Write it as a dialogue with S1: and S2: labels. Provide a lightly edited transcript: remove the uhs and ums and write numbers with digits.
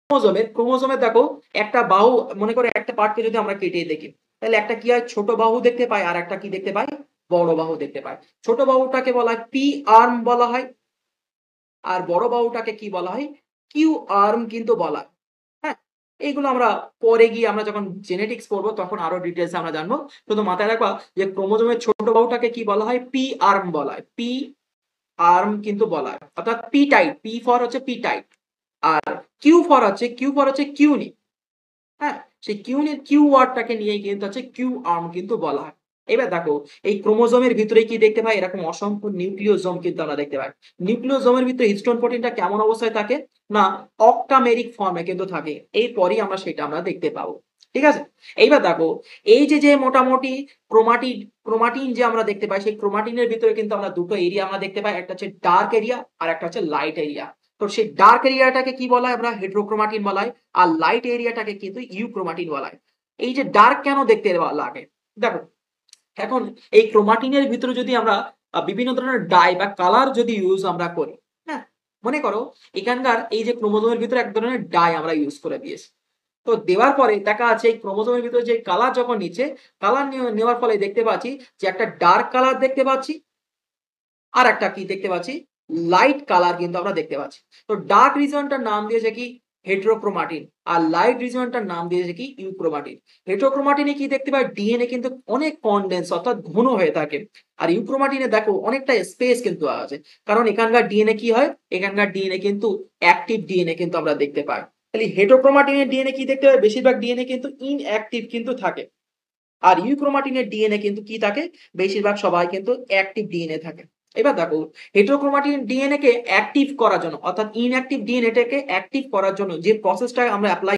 S1: ক্রোমোজোমের দেখো একটা বাহু, মনে করো একটা পার্টকে যদি আমরা কেটে দেখি, তাহলে একটা কি হয়, ছোট বাহু দেখতে পাই, আর একটা কি দেখতে পাই, বড় বাহু দেখতে পাই। ছোট বাহুটাকে বলা হয় পি আর্ম বলা হয়, আর বড় বাহুটাকে কি বলা হয়, কিউ আর্ম কিন্তু বলা হয়। হ্যাঁ, এইগুলো আমরা পরে গিয়ে আমরা যখন জেনেটিক্স পড়বো তখন আরো ডিটেলস আমরা জানবো। শুধু মাথায় রাখবা যে ক্রোমোজোমের ছোট বাহুটাকে কি বলা হয়, পি আর্ম বলা হয়, পি আর্ম কিন্তু বলা হয়, অর্থাৎ পি টাইপ, পি ফর হচ্ছে পি টাইপ, আর কিউ ফর হচ্ছে কিউনি। হ্যাঁ, সেই কিউ ওয়ার্ডটাকে নিয়ে কিন্তু হচ্ছে কিউ আর্ম কিন্তু বলা হয়। এবার দেখো, এই ক্রোমোজোমের ভিতরে কি দেখতে পাই, এরকম অসংখ্য নিউক্লিওজোম কিন্তু আমরা দেখতে পাই। নিউক্লিওজোমের ভিতরে হিস্টোন প্রোটিনটা কেমন অবস্থায় থাকে, না অক্টামেরিক ফর্মে কিন্তু থাকে। এরপরই আমরা সেটা আমরা দেখতে পাবো। ঠিক আছে, এইবার দেখো, এই যে যে মোটামুটি ক্রোমাটিন ক্রোমাটিন যে আমরা দেখতে পাই, সেই ক্রোমাটিনের ভিতরে কিন্তু আমরা দুটো এরিয়া আমরা দেখতে পাই, একটা হচ্ছে ডার্ক এরিয়া আর একটা হচ্ছে লাইট এরিয়া। তো সেই ডার্ক এরিয়াটাকে কি বলা হয়, আমরা হেটেরোক্রোমাটিন বলা হয়, আর লাইট এরিয়াটাকে কিন্তু ইউক্রোমাটিন বলা হয়। এই যে ডার্ক কেন দেখতে লাগে, দেখো, এখন এই ক্রোমাটিনের ভিতরে যদি আমরা বিভিন্ন ধরনের ডাই বা কালার যদি ইউজ আমরা করি, হ্যাঁ, মনে করো এখানকার এই যে ক্রোমোজোমের ভিতরে এক ধরনের ডাই আমরা ইউজ করে দিয়েছি, তো দেওয়ার পরে দেখা আছে এই ক্রোমোজোমের ভিতরে যে কালার যখন নিচ্ছে, কালার নেওয়ার ফলে দেখতে পাচ্ছি যে একটা ডার্ক কালার দেখতে পাচ্ছি, আর একটা কি দেখতে পাচ্ছি, লাইট কালার কিন্তু আমরা দেখতে পাচ্ছি। তো ডার্ক রিজনটার নাম দিয়েছে কি, হেটেরোক্রোমাটিন, আর লাইট রিজনটার নাম দিয়েছে কি, ইউক্রোমাটিন। হেটেরোক্রোমাটিনে কি দেখতে পাই, ডিএনএ কিন্তু অনেক কনডেন্স অর্থাৎ ঘন হয়ে থাকে, আর ইউক্রোমাটিনে দেখো অনেকটা স্পেস কিন্তু আছে, কারণ এখানকার ডিএনএ কি হয়, এখানকার ডিএনএ কিন্তু অ্যাক্টিভ ডিএনএ কিন্তু আমরা দেখতে পাই। তাহলে হেটেরোক্রোমাটিনের ডিএনএ কি দেখতে পাই, বেশিরভাগ ডিএনএ কিন্তু ইনঅ্যাক্টিভ কিন্তু থাকে, আর ইউক্রোমাটিনের ডিএনএ কিন্তু কি থাকে, বেশিরভাগ সবাই কিন্তু অ্যাক্টিভ ডিএনএ থাকে। এবার দেখো, হেটেরোক্রোমাটিন ডিএনএ কে অ্যাক্টিভ করার জন্য, অর্থাৎ ইনঅ্যাক্টিভ ডিএনএটাকে অ্যাক্টিভ করার জন্য যে প্রসেসটা আমরা অ্যাপ্লাই